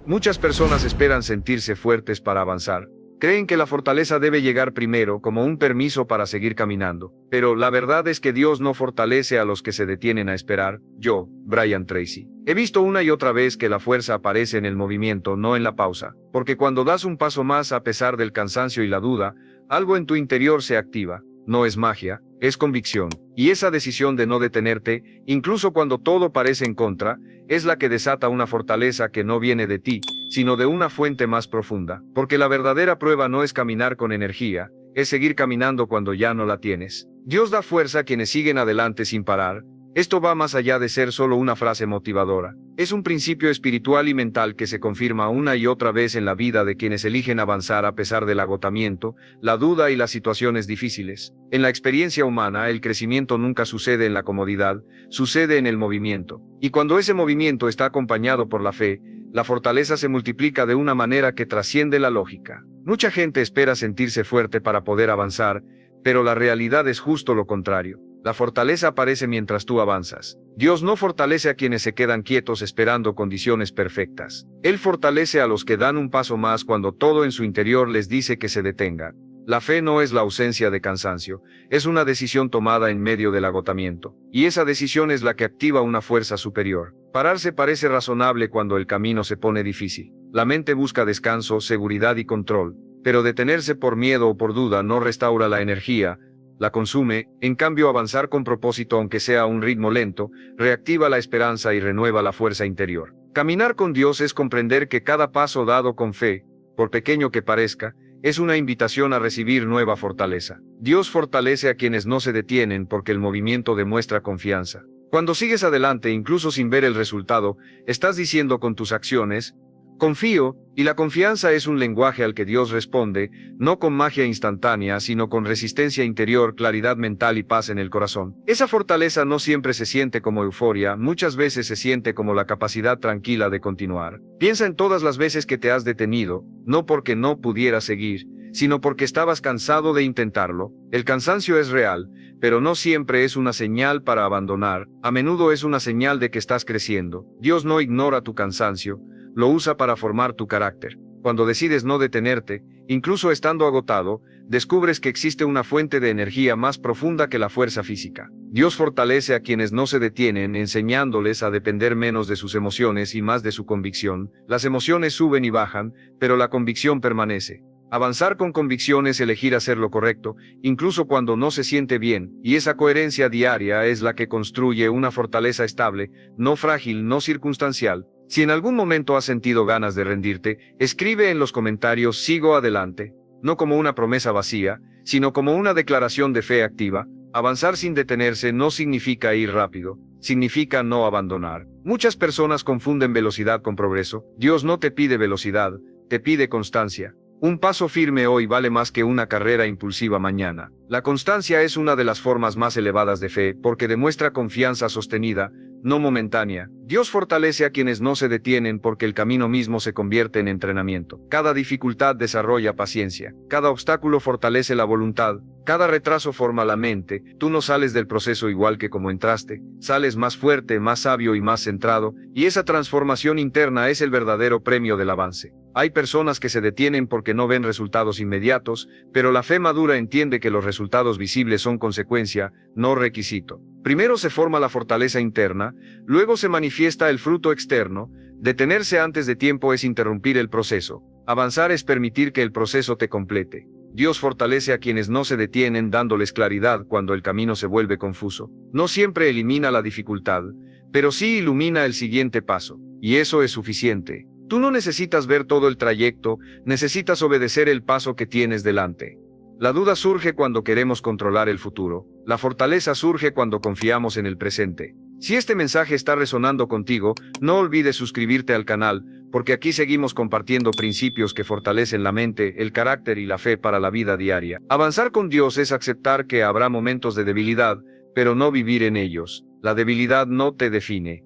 Muchas personas esperan sentirse fuertes para avanzar. Creen que la fortaleza debe llegar primero como un permiso para seguir caminando. Pero la verdad es que Dios no fortalece a los que se detienen a esperar. Yo, Brian Tracy, he visto una y otra vez que la fuerza aparece en el movimiento, no en la pausa. Porque cuando das un paso más a pesar del cansancio y la duda, algo en tu interior se activa. No es magia, es convicción. Y esa decisión de no detenerte, incluso cuando todo parece en contra, es la que desata una fortaleza que no viene de ti, sino de una fuente más profunda. Porque la verdadera prueba no es caminar con energía, es seguir caminando cuando ya no la tienes. Dios da fuerza a quienes siguen adelante sin parar. Esto va más allá de ser solo una frase motivadora. Es un principio espiritual y mental que se confirma una y otra vez en la vida de quienes eligen avanzar a pesar del agotamiento, la duda y las situaciones difíciles. En la experiencia humana, el crecimiento nunca sucede en la comodidad, sucede en el movimiento. Y cuando ese movimiento está acompañado por la fe, la fortaleza se multiplica de una manera que trasciende la lógica. Mucha gente espera sentirse fuerte para poder avanzar, pero la realidad es justo lo contrario. La fortaleza aparece mientras tú avanzas. Dios no fortalece a quienes se quedan quietos esperando condiciones perfectas. Él fortalece a los que dan un paso más cuando todo en su interior les dice que se detengan. La fe no es la ausencia de cansancio, es una decisión tomada en medio del agotamiento. Y esa decisión es la que activa una fuerza superior. Pararse parece razonable cuando el camino se pone difícil. La mente busca descanso, seguridad y control. Pero detenerse por miedo o por duda no restaura la energía, la consume. En cambio, avanzar con propósito, aunque sea a un ritmo lento, reactiva la esperanza y renueva la fuerza interior. Caminar con Dios es comprender que cada paso dado con fe, por pequeño que parezca, es una invitación a recibir nueva fortaleza. Dios fortalece a quienes no se detienen porque el movimiento demuestra confianza. Cuando sigues adelante incluso sin ver el resultado, estás diciendo con tus acciones, confío, y la confianza es un lenguaje al que Dios responde, no con magia instantánea, sino con resistencia interior, claridad mental y paz en el corazón. Esa fortaleza no siempre se siente como euforia, muchas veces se siente como la capacidad tranquila de continuar. Piensa en todas las veces que te has detenido, no porque no pudieras seguir, sino porque estabas cansado de intentarlo. El cansancio es real, pero no siempre es una señal para abandonar, a menudo es una señal de que estás creciendo. Dios no ignora tu cansancio, lo usa para formar tu carácter. Cuando decides no detenerte, incluso estando agotado, descubres que existe una fuente de energía más profunda que la fuerza física. Dios fortalece a quienes no se detienen, enseñándoles a depender menos de sus emociones y más de su convicción. Las emociones suben y bajan, pero la convicción permanece. Avanzar con convicción es elegir hacer lo correcto, incluso cuando no se siente bien, y esa coherencia diaria es la que construye una fortaleza estable, no frágil, no circunstancial. Si en algún momento has sentido ganas de rendirte, escribe en los comentarios "sigo adelante", no como una promesa vacía, sino como una declaración de fe activa. Avanzar sin detenerse no significa ir rápido, significa no abandonar. Muchas personas confunden velocidad con progreso. Dios no te pide velocidad, te pide constancia. Un paso firme hoy vale más que una carrera impulsiva mañana. La constancia es una de las formas más elevadas de fe porque demuestra confianza sostenida, no momentánea. Dios fortalece a quienes no se detienen porque el camino mismo se convierte en entrenamiento. Cada dificultad desarrolla paciencia. Cada obstáculo fortalece la voluntad. Cada retraso forma la mente. Tú no sales del proceso igual que como entraste. Sales más fuerte, más sabio y más centrado, y esa transformación interna es el verdadero premio del avance. Hay personas que se detienen porque no ven resultados inmediatos, pero la fe madura entiende que los resultados visibles son consecuencia, no requisito. Primero se forma la fortaleza interna, luego se manifiesta el fruto externo. Detenerse antes de tiempo es interrumpir el proceso. Avanzar es permitir que el proceso te complete. Dios fortalece a quienes no se detienen dándoles claridad cuando el camino se vuelve confuso. No siempre elimina la dificultad, pero sí ilumina el siguiente paso, y eso es suficiente. Tú no necesitas ver todo el trayecto, necesitas obedecer el paso que tienes delante. La duda surge cuando queremos controlar el futuro. La fortaleza surge cuando confiamos en el presente. Si este mensaje está resonando contigo, no olvides suscribirte al canal, porque aquí seguimos compartiendo principios que fortalecen la mente, el carácter y la fe para la vida diaria. Avanzar con Dios es aceptar que habrá momentos de debilidad, pero no vivir en ellos. La debilidad no te define.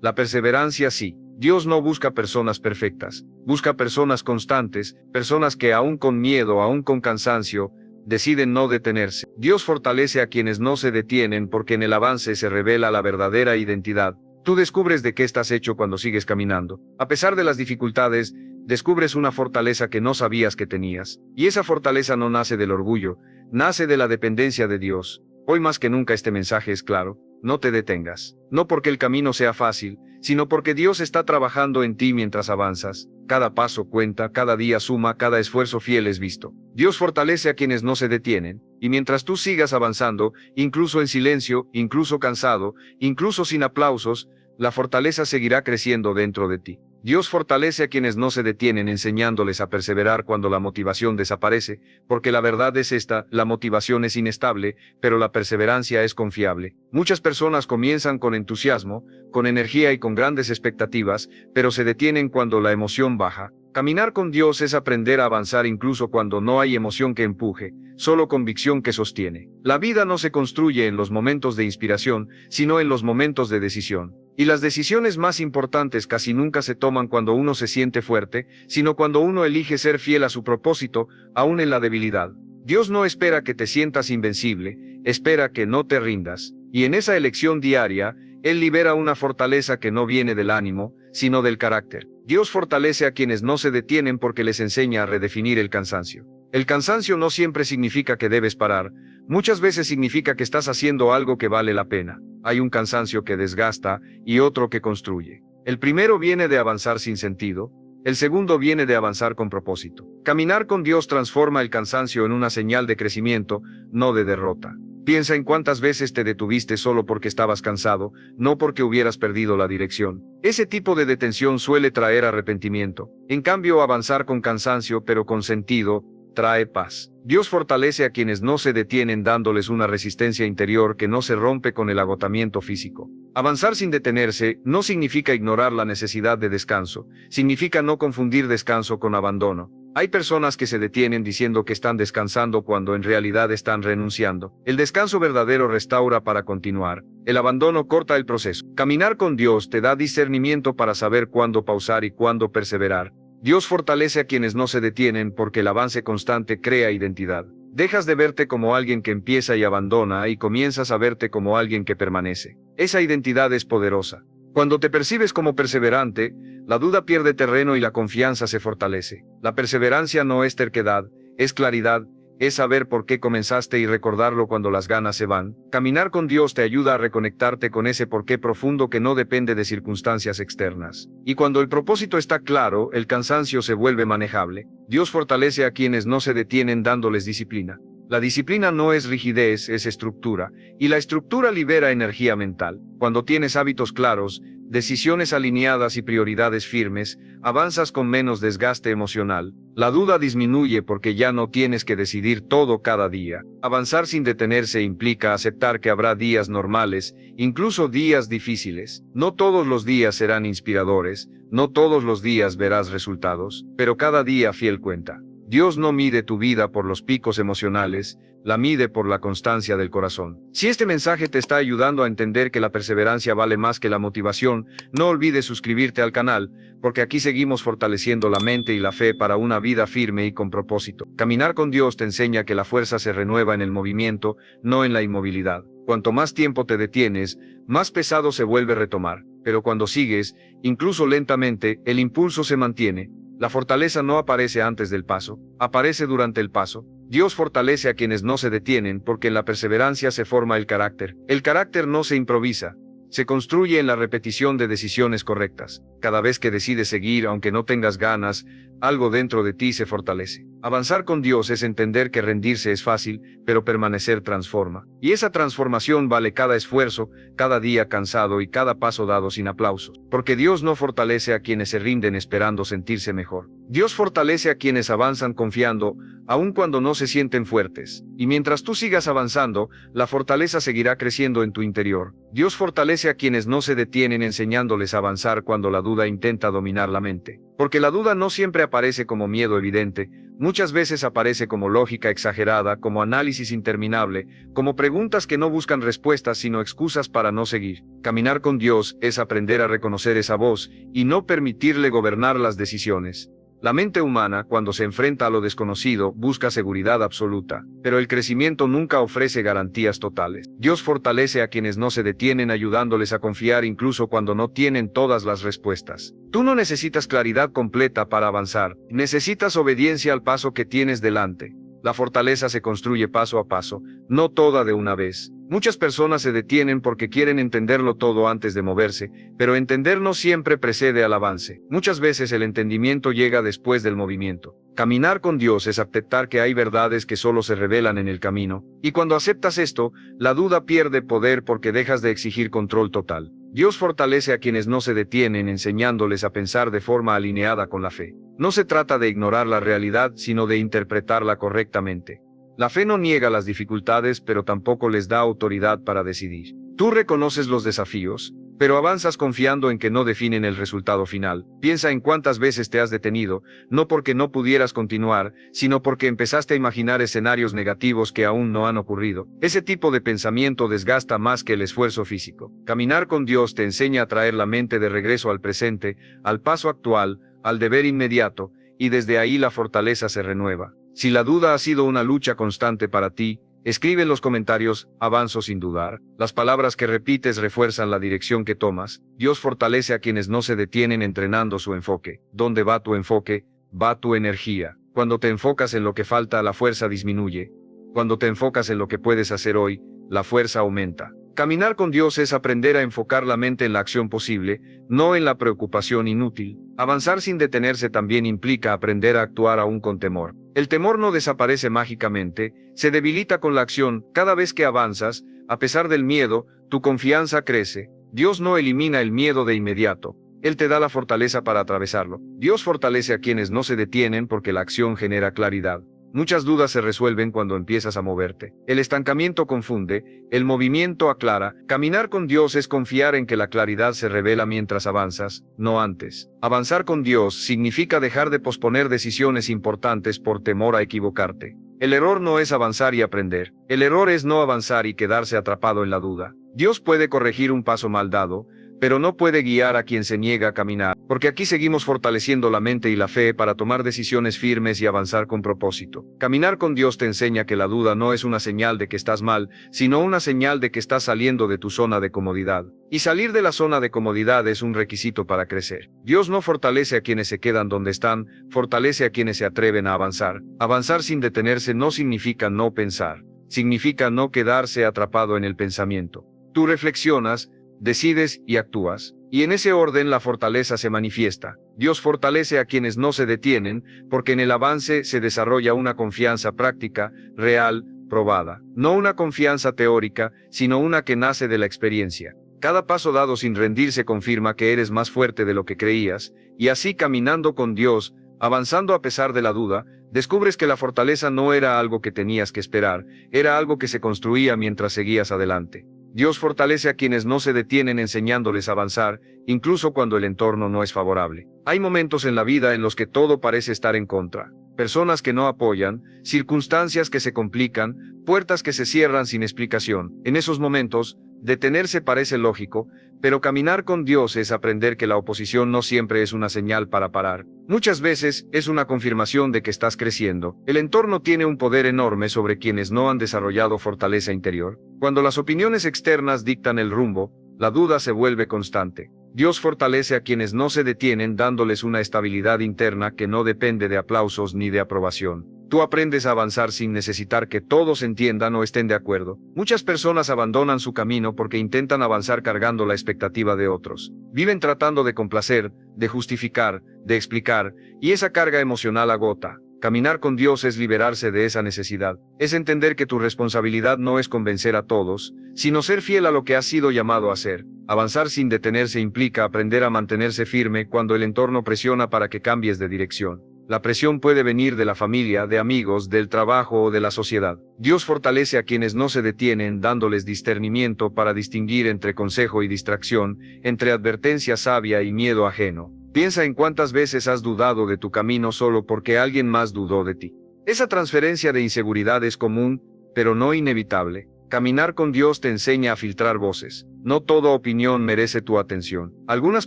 La perseverancia sí. Dios no busca personas perfectas, busca personas constantes, personas que aún con miedo, aún con cansancio, deciden no detenerse. Dios fortalece a quienes no se detienen porque en el avance se revela la verdadera identidad. Tú descubres de qué estás hecho cuando sigues caminando. A pesar de las dificultades, descubres una fortaleza que no sabías que tenías. Y esa fortaleza no nace del orgullo, nace de la dependencia de Dios. Hoy más que nunca este mensaje es claro: no te detengas. No porque el camino sea fácil, sino porque Dios está trabajando en ti mientras avanzas. Cada paso cuenta, cada día suma, cada esfuerzo fiel es visto. Dios fortalece a quienes no se detienen, y mientras tú sigas avanzando, incluso en silencio, incluso cansado, incluso sin aplausos, la fortaleza seguirá creciendo dentro de ti. Dios fortalece a quienes no se detienen, enseñándoles a perseverar cuando la motivación desaparece, porque la verdad es esta: la motivación es inestable, pero la perseverancia es confiable. Muchas personas comienzan con entusiasmo, con energía y con grandes expectativas, pero se detienen cuando la emoción baja. Caminar con Dios es aprender a avanzar incluso cuando no hay emoción que empuje, solo convicción que sostiene. La vida no se construye en los momentos de inspiración, sino en los momentos de decisión. Y las decisiones más importantes casi nunca se toman cuando uno se siente fuerte, sino cuando uno elige ser fiel a su propósito, aún en la debilidad. Dios no espera que te sientas invencible, espera que no te rindas. Y en esa elección diaria, Él libera una fortaleza que no viene del ánimo, sino del carácter. Dios fortalece a quienes no se detienen porque les enseña a redefinir el cansancio. El cansancio no siempre significa que debes parar, muchas veces significa que estás haciendo algo que vale la pena. Hay un cansancio que desgasta y otro que construye. El primero viene de avanzar sin sentido, el segundo viene de avanzar con propósito. Caminar con Dios transforma el cansancio en una señal de crecimiento, no de derrota. Piensa en cuántas veces te detuviste solo porque estabas cansado, no porque hubieras perdido la dirección. Ese tipo de detención suele traer arrepentimiento. En cambio, avanzar con cansancio pero con sentido, trae paz. Dios fortalece a quienes no se detienen, dándoles una resistencia interior que no se rompe con el agotamiento físico. Avanzar sin detenerse no significa ignorar la necesidad de descanso, significa no confundir descanso con abandono. Hay personas que se detienen diciendo que están descansando cuando en realidad están renunciando. El descanso verdadero restaura para continuar. El abandono corta el proceso. Caminar con Dios te da discernimiento para saber cuándo pausar y cuándo perseverar. Dios fortalece a quienes no se detienen porque el avance constante crea identidad. Dejas de verte como alguien que empieza y abandona y comienzas a verte como alguien que permanece. Esa identidad es poderosa. Cuando te percibes como perseverante, la duda pierde terreno y la confianza se fortalece. La perseverancia no es terquedad, es claridad, es saber por qué comenzaste y recordarlo cuando las ganas se van. Caminar con Dios te ayuda a reconectarte con ese porqué profundo que no depende de circunstancias externas. Y cuando el propósito está claro, el cansancio se vuelve manejable. Dios fortalece a quienes no se detienen dándoles disciplina. La disciplina no es rigidez, es estructura, y la estructura libera energía mental. Cuando tienes hábitos claros, decisiones alineadas y prioridades firmes, avanzas con menos desgaste emocional. La duda disminuye porque ya no tienes que decidir todo cada día. Avanzar sin detenerse implica aceptar que habrá días normales, incluso días difíciles. No todos los días serán inspiradores, no todos los días verás resultados, pero cada día fiel cuenta. Dios no mide tu vida por los picos emocionales, la mide por la constancia del corazón. Si este mensaje te está ayudando a entender que la perseverancia vale más que la motivación, no olvides suscribirte al canal, porque aquí seguimos fortaleciendo la mente y la fe para una vida firme y con propósito. Caminar con Dios te enseña que la fuerza se renueva en el movimiento, no en la inmovilidad. Cuanto más tiempo te detienes, más pesado se vuelve retomar, pero cuando sigues, incluso lentamente, el impulso se mantiene. La fortaleza no aparece antes del paso, aparece durante el paso. Dios fortalece a quienes no se detienen porque en la perseverancia se forma el carácter. El carácter no se improvisa, se construye en la repetición de decisiones correctas. Cada vez que decides seguir aunque no tengas ganas, algo dentro de ti se fortalece. Avanzar con Dios es entender que rendirse es fácil, pero permanecer transforma. Y esa transformación vale cada esfuerzo, cada día cansado y cada paso dado sin aplausos. Porque Dios no fortalece a quienes se rinden esperando sentirse mejor. Dios fortalece a quienes avanzan confiando, aun cuando no se sienten fuertes. Y mientras tú sigas avanzando, la fortaleza seguirá creciendo en tu interior. Dios fortalece a quienes no se detienen enseñándoles a avanzar cuando la duda intenta dominar la mente. Porque la duda no siempre aparece como miedo evidente, muchas veces aparece como lógica exagerada, como análisis interminable, como preguntas que no buscan respuestas sino excusas para no seguir. Caminar con Dios es aprender a reconocer esa voz y no permitirle gobernar las decisiones. La mente humana, cuando se enfrenta a lo desconocido, busca seguridad absoluta, pero el crecimiento nunca ofrece garantías totales. Dios fortalece a quienes no se detienen, ayudándoles a confiar incluso cuando no tienen todas las respuestas. Tú no necesitas claridad completa para avanzar, necesitas obediencia al paso que tienes delante. La fortaleza se construye paso a paso, no toda de una vez. Muchas personas se detienen porque quieren entenderlo todo antes de moverse, pero entender no siempre precede al avance. Muchas veces el entendimiento llega después del movimiento. Caminar con Dios es aceptar que hay verdades que solo se revelan en el camino, y cuando aceptas esto, la duda pierde poder porque dejas de exigir control total. Dios fortalece a quienes no se detienen, enseñándoles a pensar de forma alineada con la fe. No se trata de ignorar la realidad, sino de interpretarla correctamente. La fe no niega las dificultades, pero tampoco les da autoridad para decidir. Tú reconoces los desafíos, pero avanzas confiando en que no definen el resultado final. Piensa en cuántas veces te has detenido, no porque no pudieras continuar, sino porque empezaste a imaginar escenarios negativos que aún no han ocurrido. Ese tipo de pensamiento desgasta más que el esfuerzo físico. Caminar con Dios te enseña a traer la mente de regreso al presente, al paso actual, al deber inmediato, y desde ahí la fortaleza se renueva. Si la duda ha sido una lucha constante para ti, escribe en los comentarios: avanzo sin dudar. Las palabras que repites refuerzan la dirección que tomas. Dios fortalece a quienes no se detienen, entrenando su enfoque. ¿Dónde va tu enfoque? Va tu energía. Cuando te enfocas en lo que falta, la fuerza disminuye. Cuando te enfocas en lo que puedes hacer hoy, la fuerza aumenta. Caminar con Dios es aprender a enfocar la mente en la acción posible, no en la preocupación inútil. Avanzar sin detenerse también implica aprender a actuar aún con temor. El temor no desaparece mágicamente, se debilita con la acción. Cada vez que avanzas, a pesar del miedo, tu confianza crece. Dios no elimina el miedo de inmediato. Él te da la fortaleza para atravesarlo. Dios fortalece a quienes no se detienen porque la acción genera claridad. Muchas dudas se resuelven cuando empiezas a moverte. El estancamiento confunde, el movimiento aclara. Caminar con Dios es confiar en que la claridad se revela mientras avanzas, no antes. Avanzar con Dios significa dejar de posponer decisiones importantes por temor a equivocarte. El error no es avanzar y aprender. El error es no avanzar y quedarse atrapado en la duda. Dios puede corregir un paso mal dado, pero no puede guiar a quien se niega a caminar, porque aquí seguimos fortaleciendo la mente y la fe para tomar decisiones firmes y avanzar con propósito. Caminar con Dios te enseña que la duda no es una señal de que estás mal, sino una señal de que estás saliendo de tu zona de comodidad. Y salir de la zona de comodidad es un requisito para crecer. Dios no fortalece a quienes se quedan donde están, fortalece a quienes se atreven a avanzar. Avanzar sin detenerse no significa no pensar, significa no quedarse atrapado en el pensamiento. Tú reflexionas, decides y actúas, y en ese orden la fortaleza se manifiesta. Dios fortalece a quienes no se detienen, porque en el avance se desarrolla una confianza práctica, real, probada. No una confianza teórica, sino una que nace de la experiencia. Cada paso dado sin rendirse confirma que eres más fuerte de lo que creías, y así, caminando con Dios, avanzando a pesar de la duda, descubres que la fortaleza no era algo que tenías que esperar, era algo que se construía mientras seguías adelante. Dios fortalece a quienes no se detienen, enseñándoles a avanzar, incluso cuando el entorno no es favorable. Hay momentos en la vida en los que todo parece estar en contra. Personas que no apoyan, circunstancias que se complican, puertas que se cierran sin explicación. En esos momentos, detenerse parece lógico, pero caminar con Dios es aprender que la oposición no siempre es una señal para parar. Muchas veces es una confirmación de que estás creciendo. El entorno tiene un poder enorme sobre quienes no han desarrollado fortaleza interior. Cuando las opiniones externas dictan el rumbo, la duda se vuelve constante. Dios fortalece a quienes no se detienen, dándoles una estabilidad interna que no depende de aplausos ni de aprobación. Tú aprendes a avanzar sin necesitar que todos entiendan o estén de acuerdo. Muchas personas abandonan su camino porque intentan avanzar cargando la expectativa de otros. Viven tratando de complacer, de justificar, de explicar, y esa carga emocional agota. Caminar con Dios es liberarse de esa necesidad. Es entender que tu responsabilidad no es convencer a todos, sino ser fiel a lo que has sido llamado a ser. Avanzar sin detenerse implica aprender a mantenerse firme cuando el entorno presiona para que cambies de dirección. La presión puede venir de la familia, de amigos, del trabajo o de la sociedad. Dios fortalece a quienes no se detienen, dándoles discernimiento para distinguir entre consejo y distracción, entre advertencia sabia y miedo ajeno. Piensa en cuántas veces has dudado de tu camino solo porque alguien más dudó de ti. Esa transferencia de inseguridad es común, pero no inevitable. Caminar con Dios te enseña a filtrar voces. No toda opinión merece tu atención. Algunas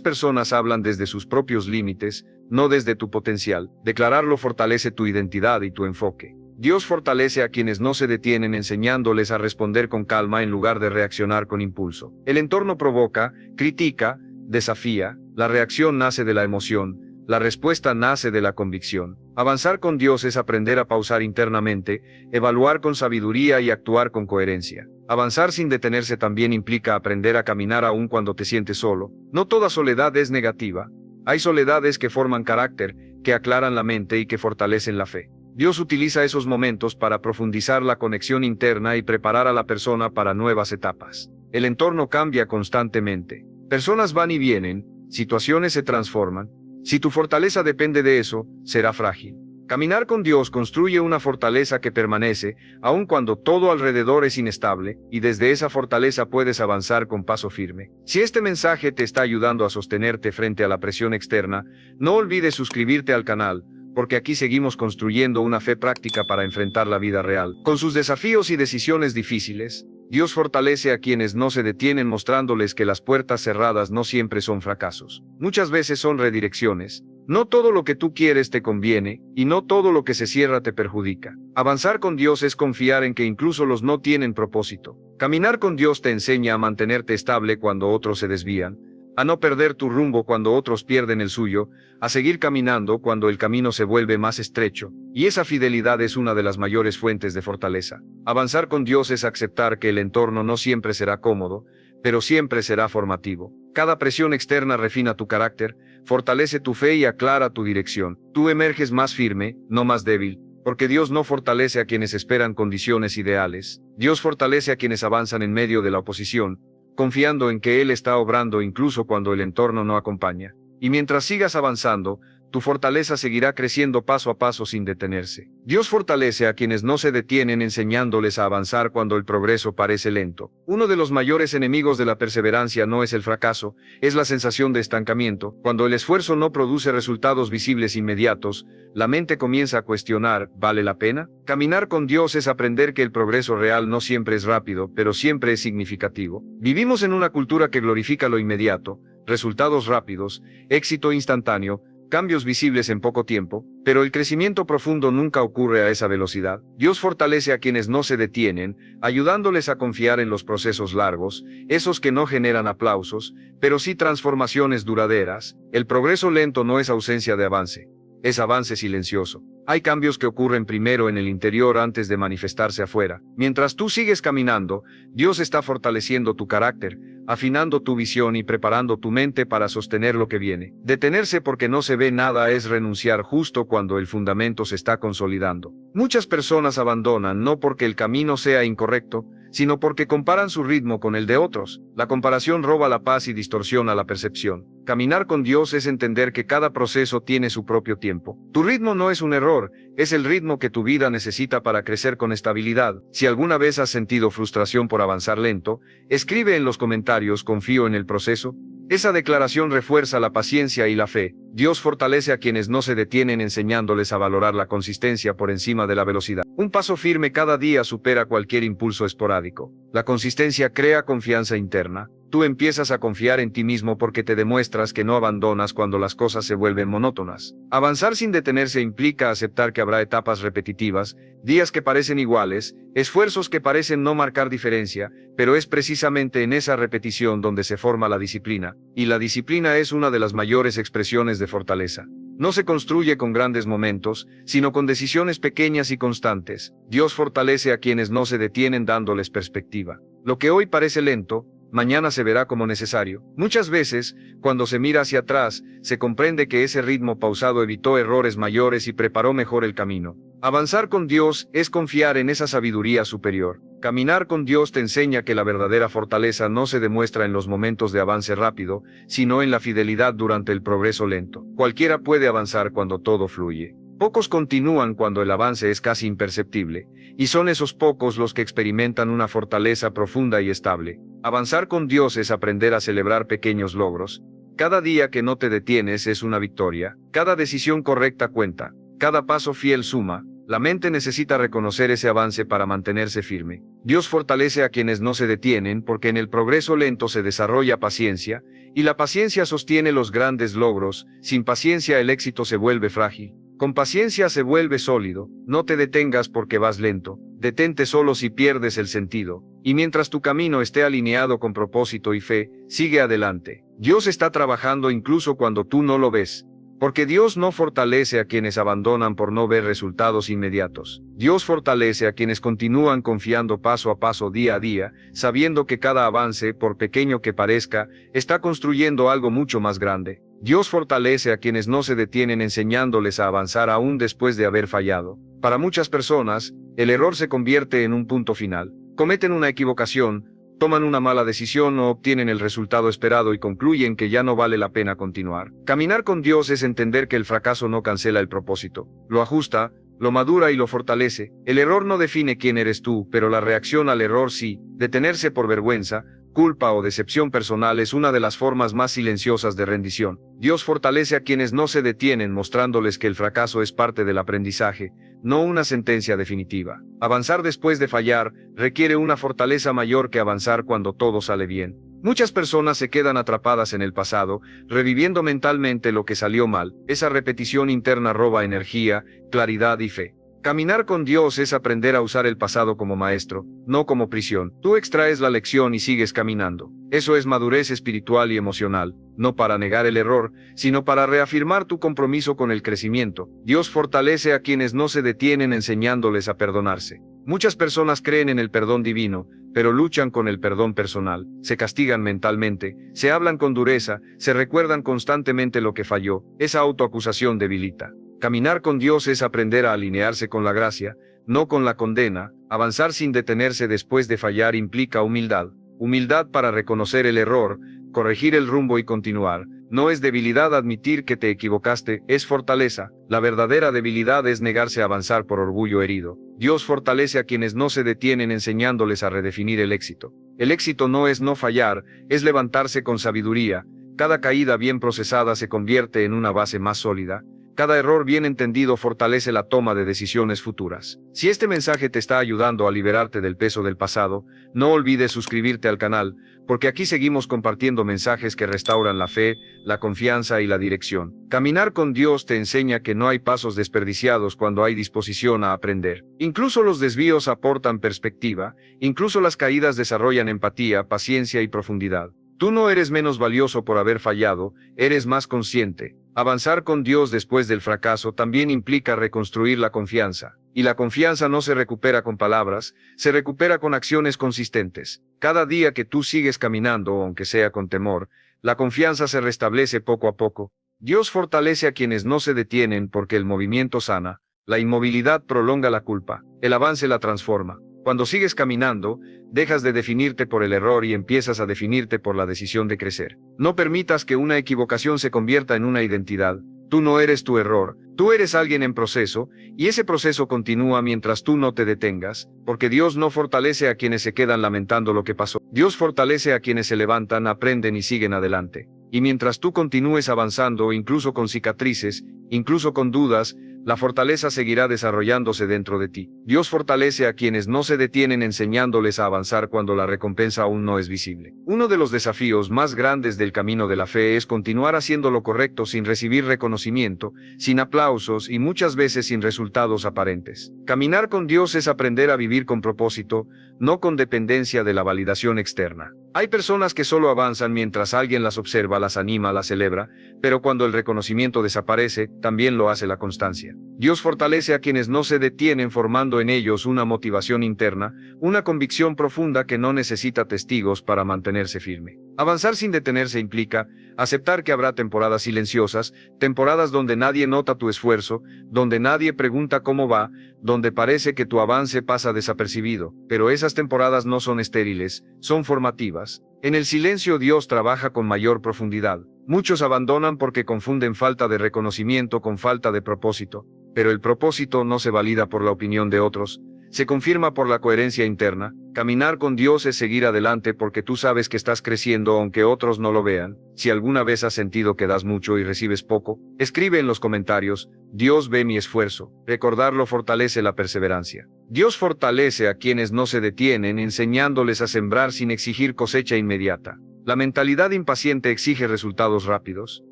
personas hablan desde sus propios límites, no desde tu potencial. Declararlo fortalece tu identidad y tu enfoque. Dios fortalece a quienes no se detienen enseñándoles a responder con calma en lugar de reaccionar con impulso. El entorno provoca, critica, desafía, la reacción nace de la emoción, la respuesta nace de la convicción. Avanzar con Dios es aprender a pausar internamente, evaluar con sabiduría y actuar con coherencia. Avanzar sin detenerse también implica aprender a caminar aún cuando te sientes solo. No toda soledad es negativa. Hay soledades que forman carácter, que aclaran la mente y que fortalecen la fe. Dios utiliza esos momentos para profundizar la conexión interna y preparar a la persona para nuevas etapas. El entorno cambia constantemente. Personas van y vienen, situaciones se transforman. Si tu fortaleza depende de eso, será frágil. Caminar con Dios construye una fortaleza que permanece, aun cuando todo alrededor es inestable, y desde esa fortaleza puedes avanzar con paso firme. Si este mensaje te está ayudando a sostenerte frente a la presión externa, no olvides suscribirte al canal, porque aquí seguimos construyendo una fe práctica para enfrentar la vida real. Con sus desafíos y decisiones difíciles, Dios fortalece a quienes no se detienen mostrándoles que las puertas cerradas no siempre son fracasos. Muchas veces son redirecciones. No todo lo que tú quieres te conviene, y no todo lo que se cierra te perjudica. Avanzar con Dios es confiar en que incluso los no tienen propósito. Caminar con Dios te enseña a mantenerte estable cuando otros se desvían, a no perder tu rumbo cuando otros pierden el suyo, a seguir caminando cuando el camino se vuelve más estrecho, y esa fidelidad es una de las mayores fuentes de fortaleza. Avanzar con Dios es aceptar que el entorno no siempre será cómodo, pero siempre será formativo. Cada presión externa refina tu carácter, fortalece tu fe y aclara tu dirección. Tú emerges más firme, no más débil, porque Dios no fortalece a quienes esperan condiciones ideales. Dios fortalece a quienes avanzan en medio de la oposición, confiando en que Él está obrando incluso cuando el entorno no acompaña. Y mientras sigas avanzando, tu fortaleza seguirá creciendo paso a paso sin detenerse. Dios fortalece a quienes no se detienen enseñándoles a avanzar cuando el progreso parece lento. Uno de los mayores enemigos de la perseverancia no es el fracaso, es la sensación de estancamiento. Cuando el esfuerzo no produce resultados visibles inmediatos, la mente comienza a cuestionar, ¿vale la pena? Caminar con Dios es aprender que el progreso real no siempre es rápido, pero siempre es significativo. Vivimos en una cultura que glorifica lo inmediato, resultados rápidos, éxito instantáneo, cambios visibles en poco tiempo, pero el crecimiento profundo nunca ocurre a esa velocidad. Dios fortalece a quienes no se detienen, ayudándoles a confiar en los procesos largos, esos que no generan aplausos, pero sí transformaciones duraderas. El progreso lento no es ausencia de avance, es avance silencioso. Hay cambios que ocurren primero en el interior antes de manifestarse afuera. Mientras tú sigues caminando, Dios está fortaleciendo tu carácter, afinando tu visión y preparando tu mente para sostener lo que viene. Detenerse porque no se ve nada es renunciar justo cuando el fundamento se está consolidando. Muchas personas abandonan no porque el camino sea incorrecto, sino porque comparan su ritmo con el de otros. La comparación roba la paz y distorsiona la percepción. Caminar con Dios es entender que cada proceso tiene su propio tiempo. Tu ritmo no es un error, es el ritmo que tu vida necesita para crecer con estabilidad. Si alguna vez has sentido frustración por avanzar lento, escribe en los comentarios "confío en el proceso". Esa declaración refuerza la paciencia y la fe. Dios fortalece a quienes no se detienen enseñándoles a valorar la consistencia por encima de la velocidad. Un paso firme cada día supera cualquier impulso esporádico. La consistencia crea confianza interna. Tú empiezas a confiar en ti mismo porque te demuestras que no abandonas cuando las cosas se vuelven monótonas. Avanzar sin detenerse implica aceptar que habrá etapas repetitivas, días que parecen iguales, esfuerzos que parecen no marcar diferencia, pero es precisamente en esa repetición donde se forma la disciplina, y la disciplina es una de las mayores expresiones de fortaleza. No se construye con grandes momentos, sino con decisiones pequeñas y constantes. Dios fortalece a quienes no se detienen dándoles perspectiva. Lo que hoy parece lento, mañana se verá como necesario. Muchas veces, cuando se mira hacia atrás, se comprende que ese ritmo pausado evitó errores mayores y preparó mejor el camino. Avanzar con Dios es confiar en esa sabiduría superior. Caminar con Dios te enseña que la verdadera fortaleza no se demuestra en los momentos de avance rápido, sino en la fidelidad durante el progreso lento. Cualquiera puede avanzar cuando todo fluye. Pocos continúan cuando el avance es casi imperceptible, y son esos pocos los que experimentan una fortaleza profunda y estable. Avanzar con Dios es aprender a celebrar pequeños logros. Cada día que no te detienes es una victoria, cada decisión correcta cuenta, cada paso fiel suma. La mente necesita reconocer ese avance para mantenerse firme. Dios fortalece a quienes no se detienen porque en el progreso lento se desarrolla paciencia, y la paciencia sostiene los grandes logros. Sin paciencia el éxito se vuelve frágil. Con paciencia se vuelve sólido. No te detengas porque vas lento. Detente solo si pierdes el sentido. Y mientras tu camino esté alineado con propósito y fe, sigue adelante. Dios está trabajando incluso cuando tú no lo ves. Porque Dios no fortalece a quienes abandonan por no ver resultados inmediatos. Dios fortalece a quienes continúan confiando paso a paso, día a día, sabiendo que cada avance, por pequeño que parezca, está construyendo algo mucho más grande. Dios fortalece a quienes no se detienen enseñándoles a avanzar aún después de haber fallado. Para muchas personas, el error se convierte en un punto final. Cometen una equivocación, toman una mala decisión o obtienen el resultado esperado y concluyen que ya no vale la pena continuar. Caminar con Dios es entender que el fracaso no cancela el propósito, lo ajusta, lo madura y lo fortalece. El error no define quién eres tú, pero la reacción al error sí. Detenerse por vergüenza, culpa o decepción personal es una de las formas más silenciosas de rendición. Dios fortalece a quienes no se detienen mostrándoles que el fracaso es parte del aprendizaje, no una sentencia definitiva. Avanzar después de fallar requiere una fortaleza mayor que avanzar cuando todo sale bien. Muchas personas se quedan atrapadas en el pasado, reviviendo mentalmente lo que salió mal. Esa repetición interna roba energía, claridad y fe. Caminar con Dios es aprender a usar el pasado como maestro, no como prisión. Tú extraes la lección y sigues caminando. Eso es madurez espiritual y emocional, no para negar el error, sino para reafirmar tu compromiso con el crecimiento. Dios fortalece a quienes no se detienen enseñándoles a perdonarse. Muchas personas creen en el perdón divino, pero luchan con el perdón personal, se castigan mentalmente, se hablan con dureza, se recuerdan constantemente lo que falló. Esa autoacusación debilita. Caminar con Dios es aprender a alinearse con la gracia, no con la condena. Avanzar sin detenerse después de fallar implica humildad. Humildad para reconocer el error, corregir el rumbo y continuar. No es debilidad admitir que te equivocaste, es fortaleza. La verdadera debilidad es negarse a avanzar por orgullo herido. Dios fortalece a quienes no se detienen enseñándoles a redefinir el éxito. El éxito no es no fallar, es levantarse con sabiduría. Cada caída bien procesada se convierte en una base más sólida. Cada error bien entendido fortalece la toma de decisiones futuras. Si este mensaje te está ayudando a liberarte del peso del pasado, no olvides suscribirte al canal, porque aquí seguimos compartiendo mensajes que restauran la fe, la confianza y la dirección. Caminar con Dios te enseña que no hay pasos desperdiciados cuando hay disposición a aprender. Incluso los desvíos aportan perspectiva, incluso las caídas desarrollan empatía, paciencia y profundidad. Tú no eres menos valioso por haber fallado, eres más consciente. Avanzar con Dios después del fracaso también implica reconstruir la confianza. Y la confianza no se recupera con palabras, se recupera con acciones consistentes. Cada día que tú sigues caminando, aunque sea con temor, la confianza se restablece poco a poco. Dios fortalece a quienes no se detienen porque el movimiento sana, la inmovilidad prolonga la culpa, el avance la transforma. Cuando sigues caminando, dejas de definirte por el error y empiezas a definirte por la decisión de crecer. No permitas que una equivocación se convierta en una identidad. Tú no eres tu error, tú eres alguien en proceso, y ese proceso continúa mientras tú no te detengas, porque Dios no fortalece a quienes se quedan lamentando lo que pasó. Dios fortalece a quienes se levantan, aprenden y siguen adelante. Y mientras tú continúes avanzando, incluso con cicatrices, incluso con dudas, la fortaleza seguirá desarrollándose dentro de ti. Dios fortalece a quienes no se detienen enseñándoles a avanzar cuando la recompensa aún no es visible. Uno de los desafíos más grandes del camino de la fe es continuar haciendo lo correcto sin recibir reconocimiento, sin aplausos y muchas veces sin resultados aparentes. Caminar con Dios es aprender a vivir con propósito, no con dependencia de la validación externa. Hay personas que solo avanzan mientras alguien las observa, las anima, las celebra, pero cuando el reconocimiento desaparece, también lo hace la constancia. Dios fortalece a quienes no se detienen formando en ellos una motivación interna, una convicción profunda que no necesita testigos para mantenerse firme. Avanzar sin detenerse implica aceptar que habrá temporadas silenciosas, temporadas donde nadie nota tu esfuerzo, donde nadie pregunta cómo va, donde parece que tu avance pasa desapercibido, pero esas temporadas no son estériles, son formativas. En el silencio Dios trabaja con mayor profundidad. Muchos abandonan porque confunden falta de reconocimiento con falta de propósito, pero el propósito no se valida por la opinión de otros, se confirma por la coherencia interna. Caminar con Dios es seguir adelante porque tú sabes que estás creciendo aunque otros no lo vean. Si alguna vez has sentido que das mucho y recibes poco, escribe en los comentarios: Dios ve mi esfuerzo. Recordarlo fortalece la perseverancia. Dios fortalece a quienes no se detienen, enseñándoles a sembrar sin exigir cosecha inmediata. La mentalidad impaciente exige resultados rápidos.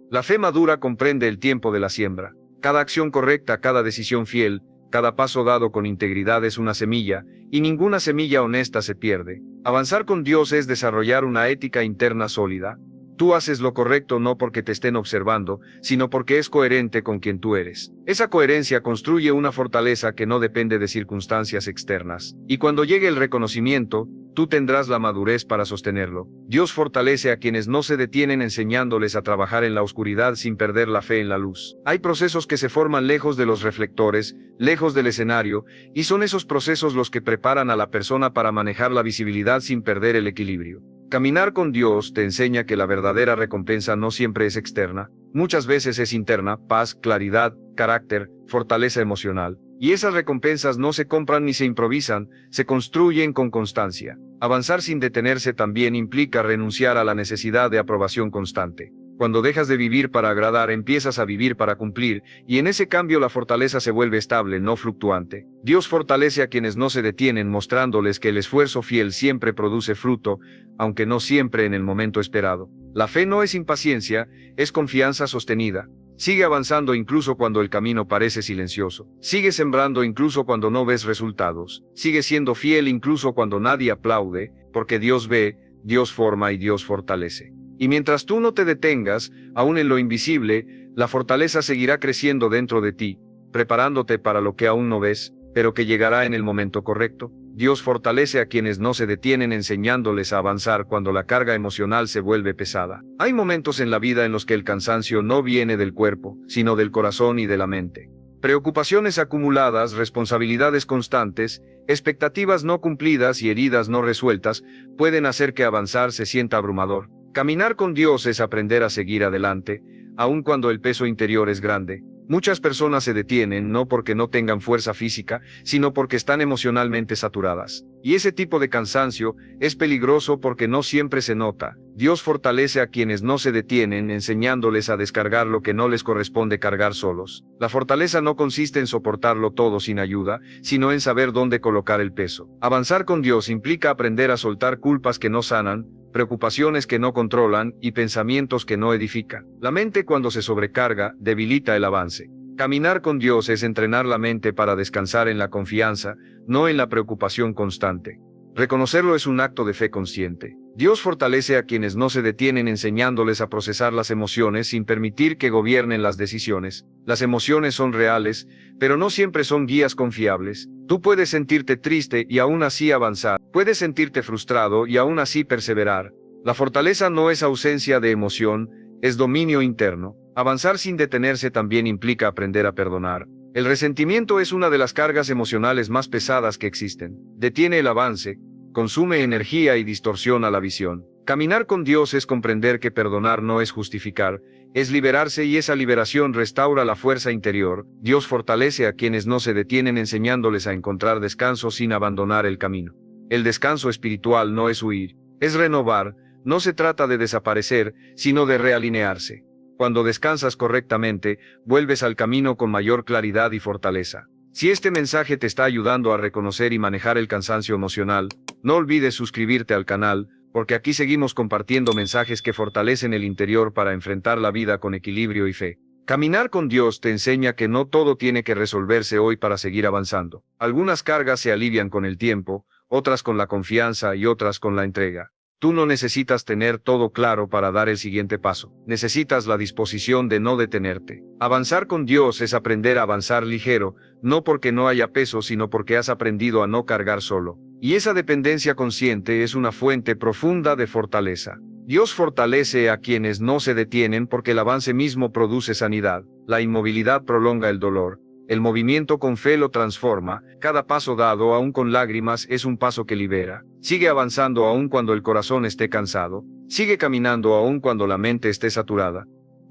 La fe madura comprende el tiempo de la siembra. Cada acción correcta, cada decisión fiel, cada paso dado con integridad es una semilla, y ninguna semilla honesta se pierde. Avanzar con Dios es desarrollar una ética interna sólida. Tú haces lo correcto no porque te estén observando, sino porque es coherente con quien tú eres. Esa coherencia construye una fortaleza que no depende de circunstancias externas. Y cuando llegue el reconocimiento, tú tendrás la madurez para sostenerlo. Dios fortalece a quienes no se detienen, enseñándoles a trabajar en la oscuridad sin perder la fe en la luz. Hay procesos que se forman lejos de los reflectores, lejos del escenario, y son esos procesos los que preparan a la persona para manejar la visibilidad sin perder el equilibrio. Caminar con Dios te enseña que la verdadera recompensa no siempre es externa, muchas veces es interna: paz, claridad, carácter, fortaleza emocional. Y esas recompensas no se compran ni se improvisan, se construyen con constancia. Avanzar sin detenerse también implica renunciar a la necesidad de aprobación constante. Cuando dejas de vivir para agradar, empiezas a vivir para cumplir, y en ese cambio la fortaleza se vuelve estable, no fluctuante. Dios fortalece a quienes no se detienen, mostrándoles que el esfuerzo fiel siempre produce fruto, aunque no siempre en el momento esperado. La fe no es impaciencia, es confianza sostenida. Sigue avanzando incluso cuando el camino parece silencioso. Sigue sembrando incluso cuando no ves resultados. Sigue siendo fiel incluso cuando nadie aplaude, porque Dios ve, Dios forma y Dios fortalece. Y mientras tú no te detengas, aún en lo invisible, la fortaleza seguirá creciendo dentro de ti, preparándote para lo que aún no ves, pero que llegará en el momento correcto. Dios fortalece a quienes no se detienen, enseñándoles a avanzar cuando la carga emocional se vuelve pesada. Hay momentos en la vida en los que el cansancio no viene del cuerpo, sino del corazón y de la mente. Preocupaciones acumuladas, responsabilidades constantes, expectativas no cumplidas y heridas no resueltas pueden hacer que avanzar se sienta abrumador. Caminar con Dios es aprender a seguir adelante, aun cuando el peso interior es grande. Muchas personas se detienen no porque no tengan fuerza física, sino porque están emocionalmente saturadas. Y ese tipo de cansancio es peligroso porque no siempre se nota. Dios fortalece a quienes no se detienen, enseñándoles a descargar lo que no les corresponde cargar solos. La fortaleza no consiste en soportarlo todo sin ayuda, sino en saber dónde colocar el peso. Avanzar con Dios implica aprender a soltar culpas que no sanan, preocupaciones que no controlan y pensamientos que no edifican. La mente, cuando se sobrecarga, debilita el avance. Caminar con Dios es entrenar la mente para descansar en la confianza, no en la preocupación constante. Reconocerlo es un acto de fe consciente. Dios fortalece a quienes no se detienen, enseñándoles a procesar las emociones sin permitir que gobiernen las decisiones. Las emociones son reales, pero no siempre son guías confiables. Tú puedes sentirte triste y aún así avanzar. Puedes sentirte frustrado y aún así perseverar. La fortaleza no es ausencia de emoción, es dominio interno. Avanzar sin detenerse también implica aprender a perdonar. El resentimiento es una de las cargas emocionales más pesadas que existen. Detiene el avance, consume energía y distorsiona la visión. Caminar con Dios es comprender que perdonar no es justificar, es liberarse, y esa liberación restaura la fuerza interior. Dios fortalece a quienes no se detienen, enseñándoles a encontrar descanso sin abandonar el camino. El descanso espiritual no es huir, es renovar. No se trata de desaparecer, sino de realinearse. Cuando descansas correctamente, vuelves al camino con mayor claridad y fortaleza. Si este mensaje te está ayudando a reconocer y manejar el cansancio emocional, no olvides suscribirte al canal, porque aquí seguimos compartiendo mensajes que fortalecen el interior para enfrentar la vida con equilibrio y fe. Caminar con Dios te enseña que no todo tiene que resolverse hoy para seguir avanzando. Algunas cargas se alivian con el tiempo, otras con la confianza y otras con la entrega. Tú no necesitas tener todo claro para dar el siguiente paso. Necesitas la disposición de no detenerte. Avanzar con Dios es aprender a avanzar ligero, no porque no haya peso, sino porque has aprendido a no cargar solo. Y esa dependencia consciente es una fuente profunda de fortaleza. Dios fortalece a quienes no se detienen porque el avance mismo produce sanidad. La inmovilidad prolonga el dolor. El movimiento con fe lo transforma. Cada paso dado, aun con lágrimas, es un paso que libera. Sigue avanzando aun cuando el corazón esté cansado. Sigue caminando aun cuando la mente esté saturada.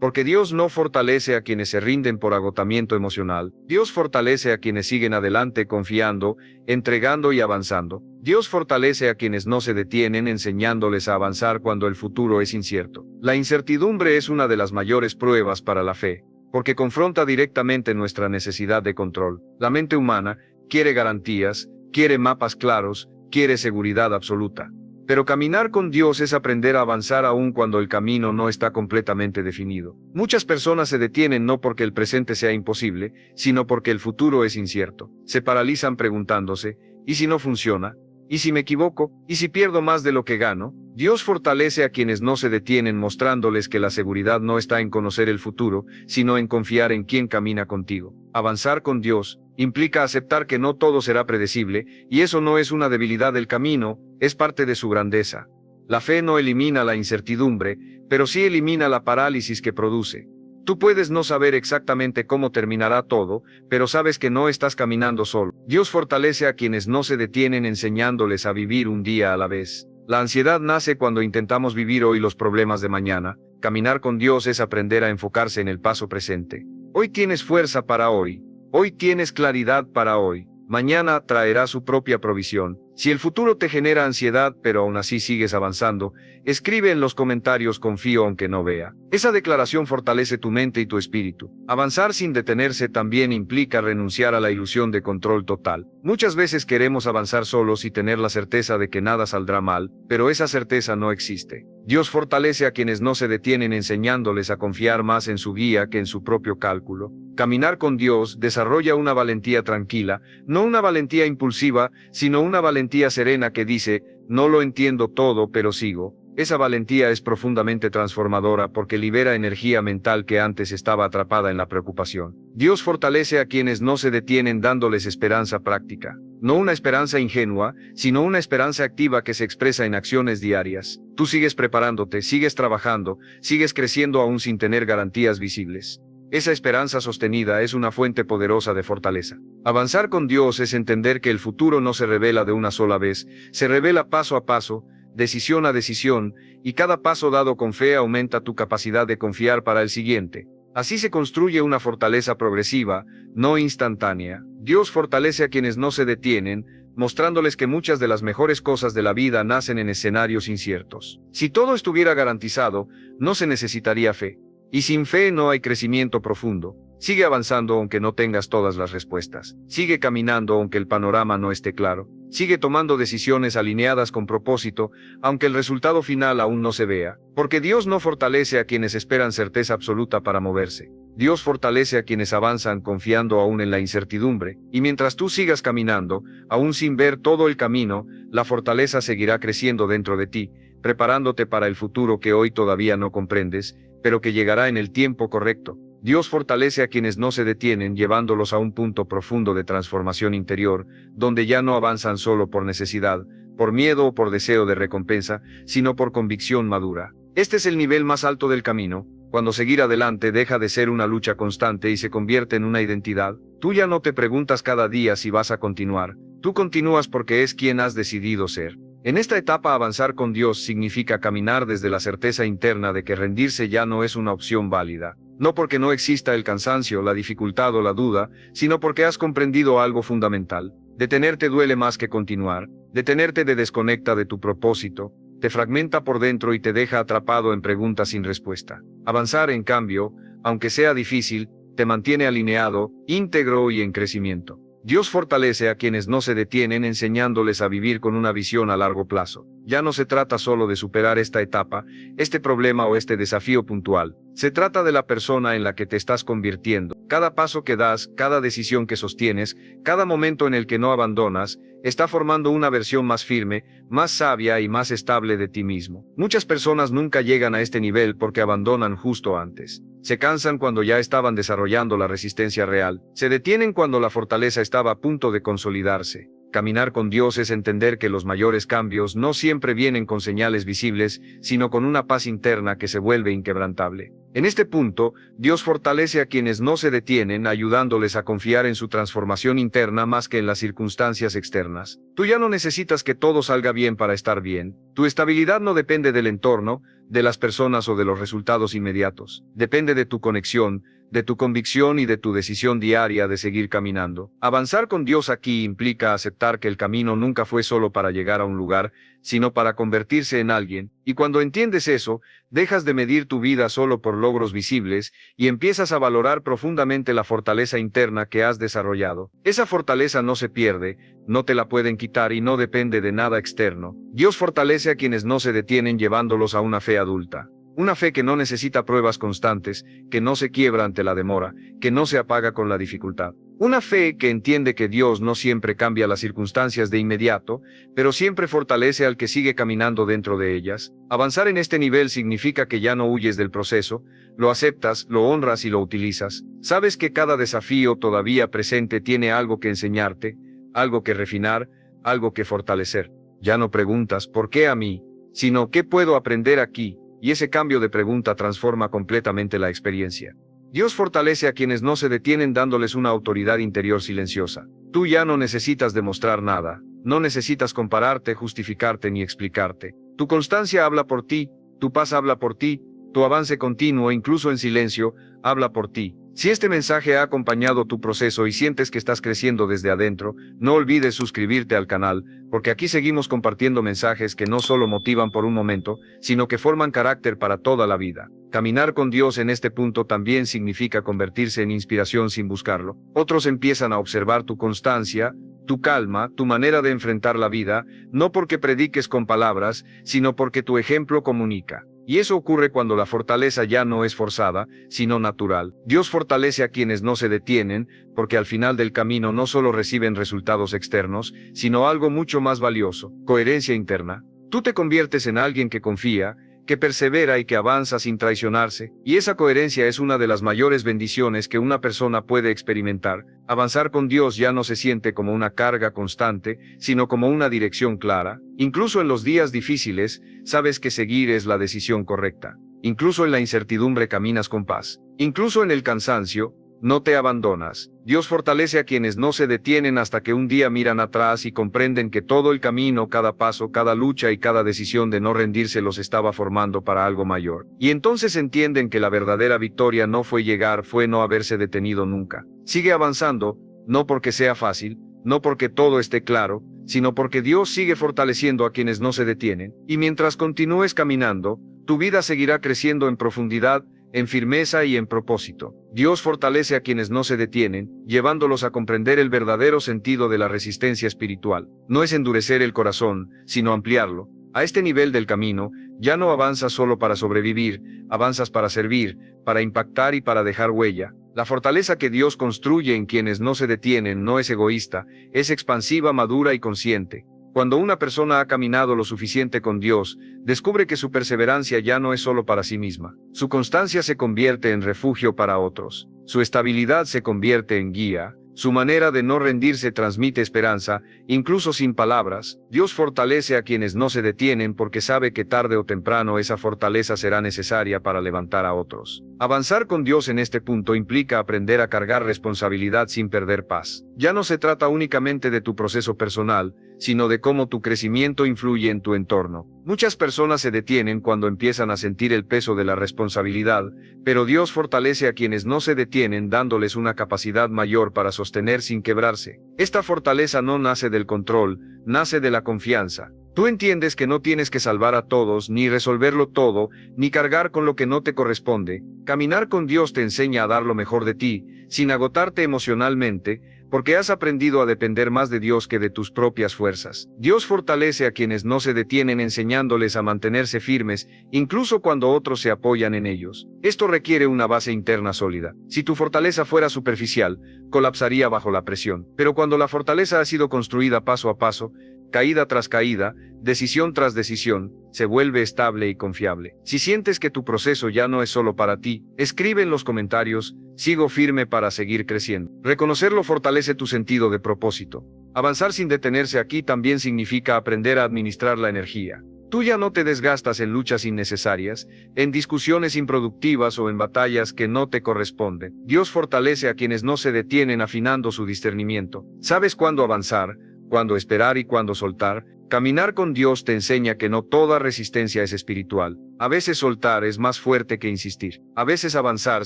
Porque Dios no fortalece a quienes se rinden por agotamiento emocional. Dios fortalece a quienes siguen adelante confiando, entregando y avanzando. Dios fortalece a quienes no se detienen enseñándoles a avanzar cuando el futuro es incierto. La incertidumbre es una de las mayores pruebas para la fe, porque confronta directamente nuestra necesidad de control. La mente humana quiere garantías, quiere mapas claros, quiere seguridad absoluta. Pero caminar con Dios es aprender a avanzar aún cuando el camino no está completamente definido. Muchas personas se detienen no porque el presente sea imposible, sino porque el futuro es incierto. Se paralizan preguntándose, ¿y si no funciona? ¿Y si me equivoco? ¿Y si pierdo más de lo que gano? Dios fortalece a quienes no se detienen mostrándoles que la seguridad no está en conocer el futuro, sino en confiar en quien camina contigo. Avanzar con Dios implica aceptar que no todo será predecible, y eso no es una debilidad del camino, es parte de su grandeza. La fe no elimina la incertidumbre, pero sí elimina la parálisis que produce. Tú puedes no saber exactamente cómo terminará todo, pero sabes que no estás caminando solo. Dios fortalece a quienes no se detienen enseñándoles a vivir un día a la vez. La ansiedad nace cuando intentamos vivir hoy los problemas de mañana. Caminar con Dios es aprender a enfocarse en el paso presente. Hoy tienes fuerza para hoy. Hoy tienes claridad para hoy. Mañana traerá su propia provisión. Si el futuro te genera ansiedad pero aún así sigues avanzando, escribe en los comentarios confío aunque no vea. Esa declaración fortalece tu mente y tu espíritu. Avanzar sin detenerse también implica renunciar a la ilusión de control total. Muchas veces queremos avanzar solos y tener la certeza de que nada saldrá mal, pero esa certeza no existe. Dios fortalece a quienes no se detienen enseñándoles a confiar más en su guía que en su propio cálculo. Caminar con Dios desarrolla una valentía tranquila, no una valentía impulsiva, sino una valentía serena que dice, no lo entiendo todo pero sigo. Esa valentía es profundamente transformadora porque libera energía mental que antes estaba atrapada en la preocupación. Dios fortalece a quienes no se detienen dándoles esperanza práctica. No una esperanza ingenua, sino una esperanza activa que se expresa en acciones diarias. Tú sigues preparándote, sigues trabajando, sigues creciendo aún sin tener garantías visibles. Esa esperanza sostenida es una fuente poderosa de fortaleza. Avanzar con Dios es entender que el futuro no se revela de una sola vez, se revela paso a paso, decisión a decisión, y cada paso dado con fe aumenta tu capacidad de confiar para el siguiente. Así se construye una fortaleza progresiva, no instantánea. Dios fortalece a quienes no se detienen, mostrándoles que muchas de las mejores cosas de la vida nacen en escenarios inciertos. Si todo estuviera garantizado, no se necesitaría fe. Y sin fe no hay crecimiento profundo. Sigue avanzando aunque no tengas todas las respuestas. Sigue caminando aunque el panorama no esté claro. Sigue tomando decisiones alineadas con propósito, aunque el resultado final aún no se vea. Porque Dios no fortalece a quienes esperan certeza absoluta para moverse. Dios fortalece a quienes avanzan confiando aún en la incertidumbre. Y mientras tú sigas caminando, aún sin ver todo el camino, la fortaleza seguirá creciendo dentro de ti, preparándote para el futuro que hoy todavía no comprendes, pero que llegará en el tiempo correcto. Dios fortalece a quienes no se detienen llevándolos a un punto profundo de transformación interior, donde ya no avanzan solo por necesidad, por miedo o por deseo de recompensa, sino por convicción madura. Este es el nivel más alto del camino, cuando seguir adelante deja de ser una lucha constante y se convierte en una identidad. Tú ya no te preguntas cada día si vas a continuar, tú continúas porque es quien has decidido ser. En esta etapa avanzar con Dios significa caminar desde la certeza interna de que rendirse ya no es una opción válida. No porque no exista el cansancio, la dificultad o la duda, sino porque has comprendido algo fundamental. Detenerte duele más que continuar. Detenerte te desconecta de tu propósito, te fragmenta por dentro y te deja atrapado en preguntas sin respuesta. Avanzar, en cambio, aunque sea difícil, te mantiene alineado, íntegro y en crecimiento. Dios fortalece a quienes no se detienen enseñándoles a vivir con una visión a largo plazo. Ya no se trata solo de superar esta etapa, este problema o este desafío puntual. Se trata de la persona en la que te estás convirtiendo. Cada paso que das, cada decisión que sostienes, cada momento en el que no abandonas, está formando una versión más firme, más sabia y más estable de ti mismo. Muchas personas nunca llegan a este nivel porque abandonan justo antes. Se cansan cuando ya estaban desarrollando la resistencia real. Se detienen cuando la fortaleza estaba a punto de consolidarse. Caminar con Dios es entender que los mayores cambios no siempre vienen con señales visibles, sino con una paz interna que se vuelve inquebrantable. En este punto, Dios fortalece a quienes no se detienen, ayudándoles a confiar en su transformación interna más que en las circunstancias externas. Tú ya no necesitas que todo salga bien para estar bien. Tu estabilidad no depende del entorno, de las personas o de los resultados inmediatos. Depende de tu conexión, de tu convicción y de tu decisión diaria de seguir caminando. Avanzar con Dios aquí implica aceptar que el camino nunca fue solo para llegar a un lugar, sino para convertirse en alguien, y cuando entiendes eso, dejas de medir tu vida solo por logros visibles, y empiezas a valorar profundamente la fortaleza interna que has desarrollado. Esa fortaleza no se pierde, no te la pueden quitar y no depende de nada externo. Dios fortalece a quienes no se detienen llevándolos a una fe adulta. Una fe que no necesita pruebas constantes, que no se quiebra ante la demora, que no se apaga con la dificultad. Una fe que entiende que Dios no siempre cambia las circunstancias de inmediato, pero siempre fortalece al que sigue caminando dentro de ellas. Avanzar en este nivel significa que ya no huyes del proceso, lo aceptas, lo honras y lo utilizas. Sabes que cada desafío todavía presente tiene algo que enseñarte, algo que refinar, algo que fortalecer. Ya no preguntas ¿por qué a mí?, sino ¿qué puedo aprender aquí? Y ese cambio de pregunta transforma completamente la experiencia. Dios fortalece a quienes no se detienen dándoles una autoridad interior silenciosa. Tú ya no necesitas demostrar nada, no necesitas compararte, justificarte ni explicarte. Tu constancia habla por ti, tu paz habla por ti, tu avance continuo, incluso en silencio, habla por ti. Si este mensaje ha acompañado tu proceso y sientes que estás creciendo desde adentro, no olvides suscribirte al canal, porque aquí seguimos compartiendo mensajes que no solo motivan por un momento, sino que forman carácter para toda la vida. Caminar con Dios en este punto también significa convertirse en inspiración sin buscarlo. Otros empiezan a observar tu constancia, tu calma, tu manera de enfrentar la vida, no porque prediques con palabras, sino porque tu ejemplo comunica. Y eso ocurre cuando la fortaleza ya no es forzada, sino natural. Dios fortalece a quienes no se detienen, porque al final del camino no solo reciben resultados externos, sino algo mucho más valioso: coherencia interna. Tú te conviertes en alguien que confía, que persevera y que avanza sin traicionarse, y esa coherencia es una de las mayores bendiciones que una persona puede experimentar. Avanzar con Dios ya no se siente como una carga constante, sino como una dirección clara. Incluso en los días difíciles, sabes que seguir es la decisión correcta. Incluso en la incertidumbre caminas con paz. Incluso en el cansancio, no te abandonas. Dios fortalece a quienes no se detienen hasta que un día miran atrás y comprenden que todo el camino, cada paso, cada lucha y cada decisión de no rendirse los estaba formando para algo mayor. Y entonces entienden que la verdadera victoria no fue llegar, fue no haberse detenido nunca. Sigue avanzando, no porque sea fácil, no porque todo esté claro, sino porque Dios sigue fortaleciendo a quienes no se detienen. Y mientras continúes caminando, tu vida seguirá creciendo en profundidad, en firmeza y en propósito. Dios fortalece a quienes no se detienen, llevándolos a comprender el verdadero sentido de la resistencia espiritual. No es endurecer el corazón, sino ampliarlo. A este nivel del camino, ya no avanzas solo para sobrevivir, avanzas para servir, para impactar y para dejar huella. La fortaleza que Dios construye en quienes no se detienen no es egoísta, es expansiva, madura y consciente. Cuando una persona ha caminado lo suficiente con Dios, descubre que su perseverancia ya no es solo para sí misma. Su constancia se convierte en refugio para otros. Su estabilidad se convierte en guía. Su manera de no rendirse transmite esperanza, incluso sin palabras. Dios fortalece a quienes no se detienen porque sabe que tarde o temprano esa fortaleza será necesaria para levantar a otros. Avanzar con Dios en este punto implica aprender a cargar responsabilidad sin perder paz. Ya no se trata únicamente de tu proceso personal, sino de cómo tu crecimiento influye en tu entorno. Muchas personas se detienen cuando empiezan a sentir el peso de la responsabilidad, pero Dios fortalece a quienes no se detienen dándoles una capacidad mayor para sostener sin quebrarse. Esta fortaleza no nace del control, nace de la confianza. Tú entiendes que no tienes que salvar a todos, ni resolverlo todo, ni cargar con lo que no te corresponde. Caminar con Dios te enseña a dar lo mejor de ti, sin agotarte emocionalmente, porque has aprendido a depender más de Dios que de tus propias fuerzas. Dios fortalece a quienes no se detienen enseñándoles a mantenerse firmes, incluso cuando otros se apoyan en ellos. Esto requiere una base interna sólida. Si tu fortaleza fuera superficial, colapsaría bajo la presión. Pero cuando la fortaleza ha sido construida paso a paso, caída tras caída, decisión tras decisión, se vuelve estable y confiable. Si sientes que tu proceso ya no es solo para ti, escribe en los comentarios: sigo firme para seguir creciendo. Reconocerlo fortalece tu sentido de propósito. Avanzar sin detenerse aquí también significa aprender a administrar la energía. Tú ya no te desgastas en luchas innecesarias, en discusiones improductivas o en batallas que no te corresponden. Dios fortalece a quienes no se detienen afinando su discernimiento. Sabes cuándo avanzar, cuándo esperar y cuándo soltar. Caminar con Dios te enseña que no toda resistencia es espiritual. A veces soltar es más fuerte que insistir. A veces avanzar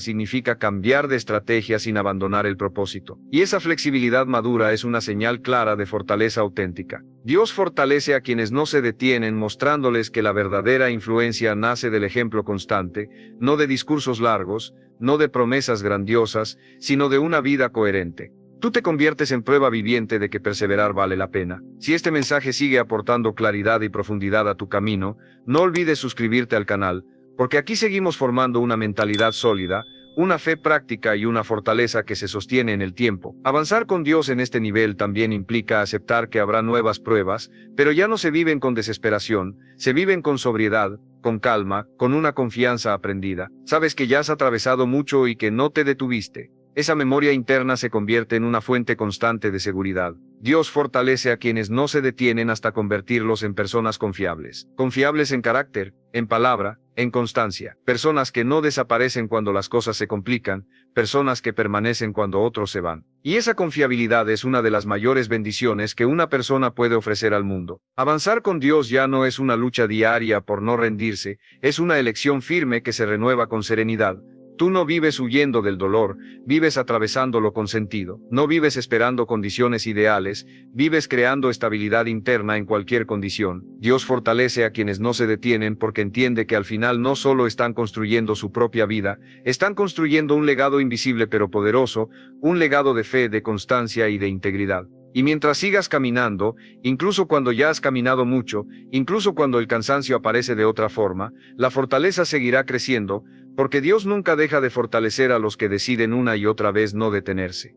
significa cambiar de estrategia sin abandonar el propósito. Y esa flexibilidad madura es una señal clara de fortaleza auténtica. Dios fortalece a quienes no se detienen, mostrándoles que la verdadera influencia nace del ejemplo constante, no de discursos largos, no de promesas grandiosas, sino de una vida coherente. Tú te conviertes en prueba viviente de que perseverar vale la pena. Si este mensaje sigue aportando claridad y profundidad a tu camino, no olvides suscribirte al canal, porque aquí seguimos formando una mentalidad sólida, una fe práctica y una fortaleza que se sostiene en el tiempo. Avanzar con Dios en este nivel también implica aceptar que habrá nuevas pruebas, pero ya no se viven con desesperación, se viven con sobriedad, con calma, con una confianza aprendida. Sabes que ya has atravesado mucho y que no te detuviste. Esa memoria interna se convierte en una fuente constante de seguridad. Dios fortalece a quienes no se detienen hasta convertirlos en personas confiables. Confiables en carácter, en palabra, en constancia. Personas que no desaparecen cuando las cosas se complican, personas que permanecen cuando otros se van. Y esa confiabilidad es una de las mayores bendiciones que una persona puede ofrecer al mundo. Avanzar con Dios ya no es una lucha diaria por no rendirse, es una elección firme que se renueva con serenidad. Tú no vives huyendo del dolor, vives atravesándolo con sentido. No vives esperando condiciones ideales, vives creando estabilidad interna en cualquier condición. Dios fortalece a quienes no se detienen porque entiende que al final no solo están construyendo su propia vida, están construyendo un legado invisible pero poderoso, un legado de fe, de constancia y de integridad. Y mientras sigas caminando, incluso cuando ya has caminado mucho, incluso cuando el cansancio aparece de otra forma, la fortaleza seguirá creciendo, porque Dios nunca deja de fortalecer a los que deciden una y otra vez no detenerse.